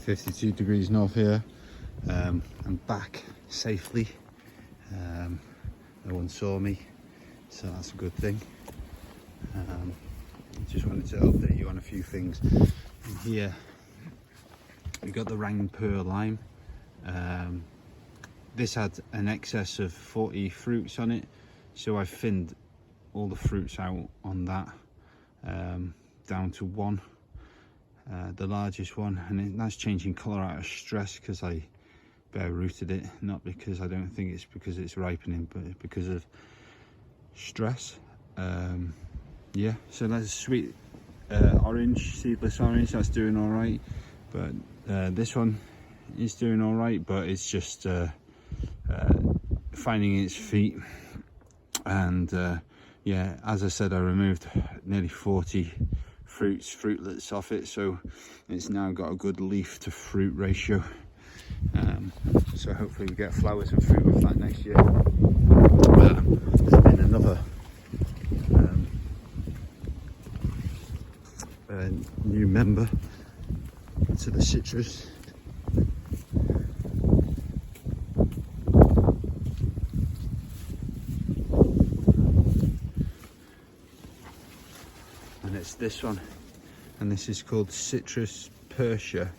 52 degrees north here. I'm back safely. No one saw me, so that's a good thing. Just wanted to update you on a few things. In here we got the Rang Pearl lime. This had an excess of 40 fruits on it, so I thinned all the fruits out on that down to one, the largest one, and that's changing colour out of stress because I bare rooted it, not because I don't think it's because it's ripening, but because of stress. Yeah, so that's sweet orange, seedless orange, that's doing all right, but this one is doing all right, but it's just finding its feet. And yeah, as I said, I removed nearly 40 fruitlets off it, so it's now got a good leaf to fruit ratio. So hopefully we get flowers and fruit off that next year. There's been another new member to the citrus. And it's this one, and this is called Citrus Persia.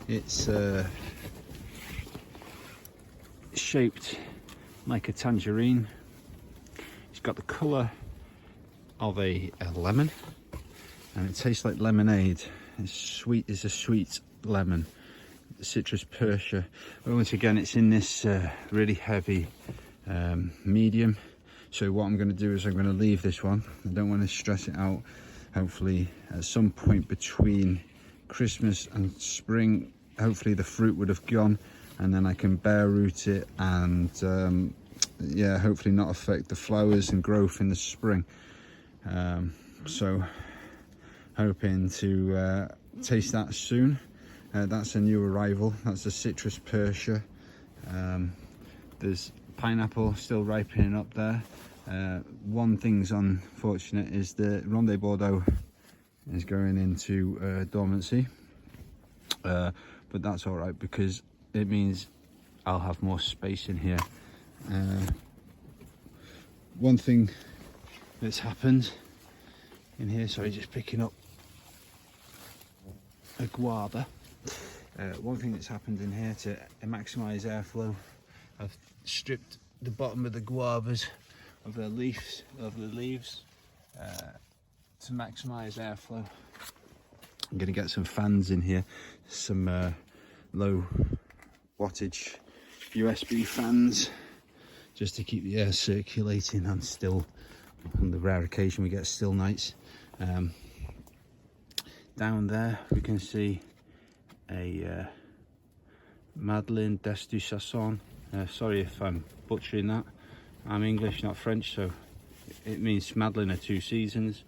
It's shaped like a tangerine. It's got the colour of a lemon, and it tastes like lemonade. It's sweet as a sweet lemon. Citrus Persia. But once again, it's in this really heavy medium. So what I'm going to do is I'm going to leave this one. I don't want to stress it out. Hopefully at some point between Christmas and spring, hopefully the fruit would have gone, and then I can bare root it and yeah, hopefully not affect the flowers and growth in the spring. So hoping to taste that soon. That's a new arrival. That's the Citrus Persia. There's pineapple still ripening up there. One thing's unfortunate is the Ronde Bordeaux is going into dormancy, but that's all right because it means I'll have more space in here. One thing that's happened in here, sorry, just picking up a guava. One thing that's happened in here to maximize airflow, I've stripped the bottom of the guavas of their leaves, to maximize airflow. I'm going to get some fans in here, some low wattage USB fans, just to keep the air circulating and still, on the rare occasion we get still nights. Down there we can see a Madeleine des du Sasson. Sorry if I'm butchering that. I'm English, not French, so it means Madeleine of two seasons.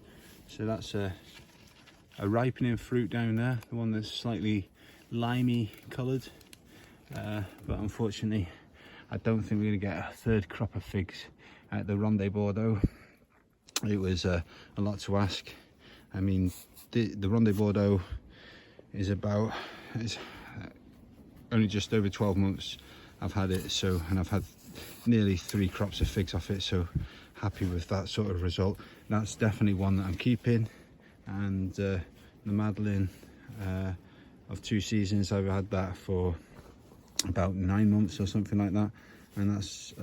So that's a ripening fruit down there, the one that's slightly limey coloured. But unfortunately, I don't think we're going to get a third crop of figs at the Ronde Bordeaux. It was a lot to ask. I mean, the Ronde Bordeaux is it's only just over 12 months I've had it, so, and I've had nearly 3 crops of figs off it, so happy with that sort of result. That's definitely one that I'm keeping. And the Madeleine of two seasons, I've had that for about 9 months or something like that, and that's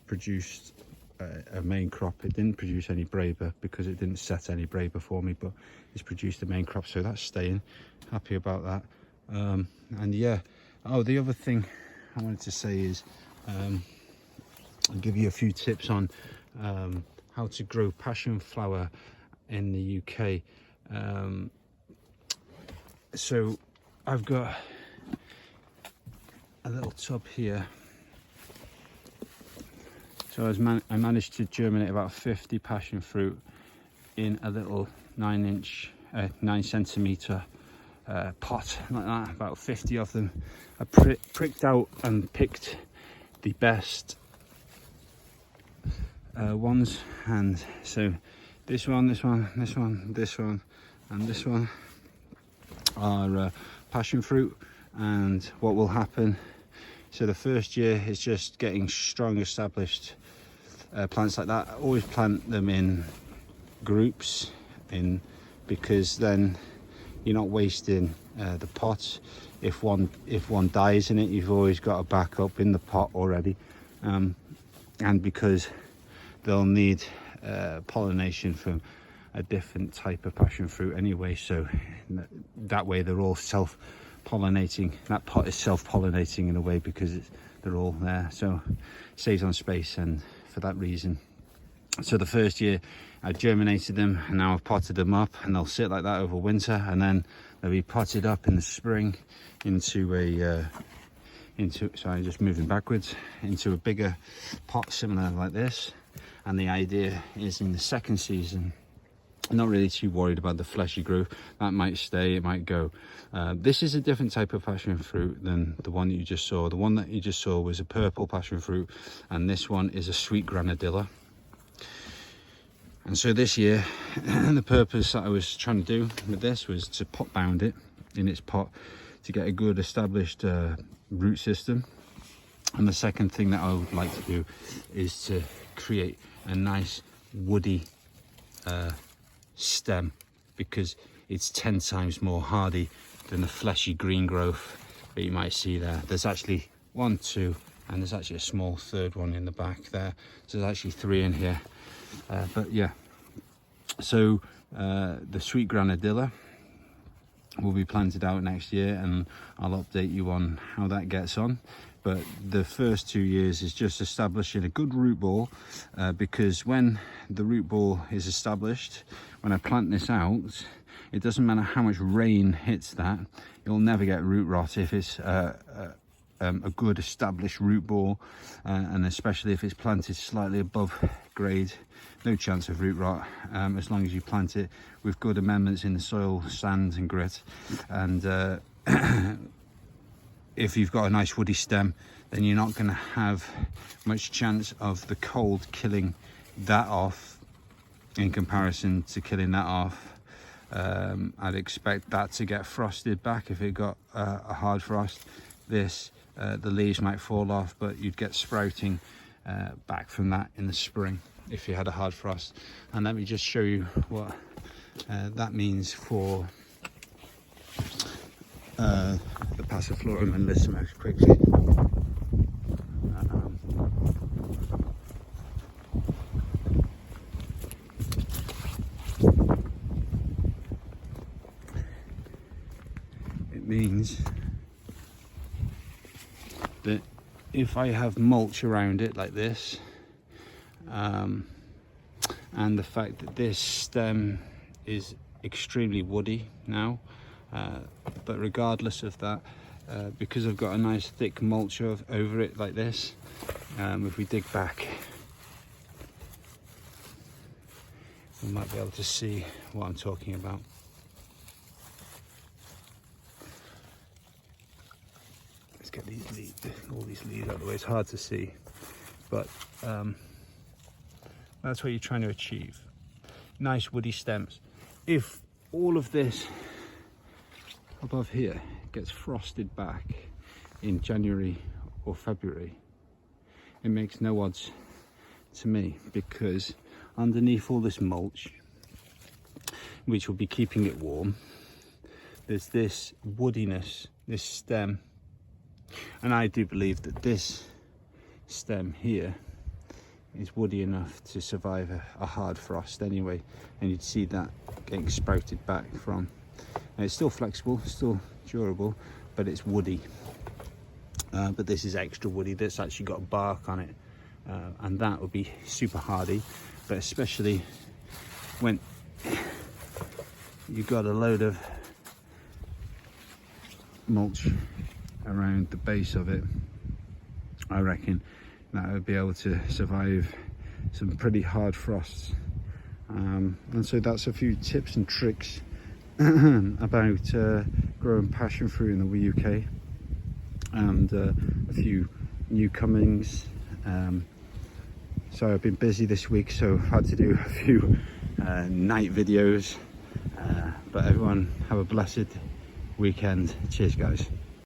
produced a main crop. It didn't produce any Braber because it didn't set any Braber for me, but it's produced a main crop, so that's staying. Happy about that. And yeah, oh, the other thing I wanted to say is I'll give you a few tips on how to grow passion flower in the UK. So I've got a little tub here. So I managed to germinate about 50 passion fruit in a little 9 centimetre pot like that, about 50 of them. I pricked out and picked the best ones, and so this one, and this one are passion fruit. and what will happen, so the first year is just getting strong established plants like that. Always plant them in groups, because then you're not wasting the pot. If one dies in it, you've always got a backup in the pot already, and because they'll need pollination from a different type of passion fruit anyway, so that way they're all self-pollinating. That pot is self-pollinating in a way because they're all there, so it saves on space, and for that reason. So the first year I germinated them, and now I've potted them up, and they'll sit like that over winter, and then they'll be potted up in the spring into sorry, just moving backwards, into a bigger pot similar like this. And the idea is in the second season, I'm not really too worried about the fleshy growth. That might stay, it might go. This is a different type of passion fruit than the one that you just saw. The one that you just saw was a purple passion fruit, and this one is a sweet granadilla. And so this year, the purpose that I was trying to do with this was to pot bound it in its pot to get a good established root system. And the second thing that I would like to do is to create a nice woody stem, because it's 10 times more hardy than the fleshy green growth that you might see there. There's actually 1, 2, and there's actually a small third one in the back there. So there's actually 3 in here. But yeah, so the sweet granadilla will be planted out next year, and I'll update you on how that gets on. But the first 2 years is just establishing a good root ball, because when the root ball is established, when I plant this out, it doesn't matter how much rain hits that, you'll never get root rot if it's a good established root ball, and especially if it's planted slightly above grade, no chance of root rot, as long as you plant it with good amendments in the soil, sand and grit. And if you've got a nice woody stem, then you're not going to have much chance of the cold killing that off in comparison to killing that off. I'd expect that to get frosted back if it got a hard frost. This the leaves might fall off, but you'd get sprouting back from that in the spring if you had a hard frost. And let me just show you what that means for the passiflorum and lissamose quickly. It means that if I have mulch around it like this, and the fact that this stem is extremely woody now, but regardless of that, because I've got a nice thick mulch over it like this, if we dig back, we might be able to see what I'm talking about. Let's get these leaves, all these leaves out of the way. It's hard to see, but that's what you're trying to achieve. Nice woody stems. If all of this above here gets frosted back in January or February, it makes no odds to me, because underneath all this mulch, which will be keeping it warm, there's this woodiness, this stem, and I do believe that this stem here is woody enough to survive a hard frost anyway, and you'd see that getting sprouted back from. And it's still flexible, still durable, but it's woody. But this is extra woody, that's actually got bark on it, and that would be super hardy. But especially when you've got a load of mulch around the base of it, I reckon that would be able to survive some pretty hard frosts. And so that's a few tips and tricks about growing passion fruit in the UK, and a few new comings. So I've been busy this week, so I've had to do a few night videos, but everyone have a blessed weekend. Cheers guys.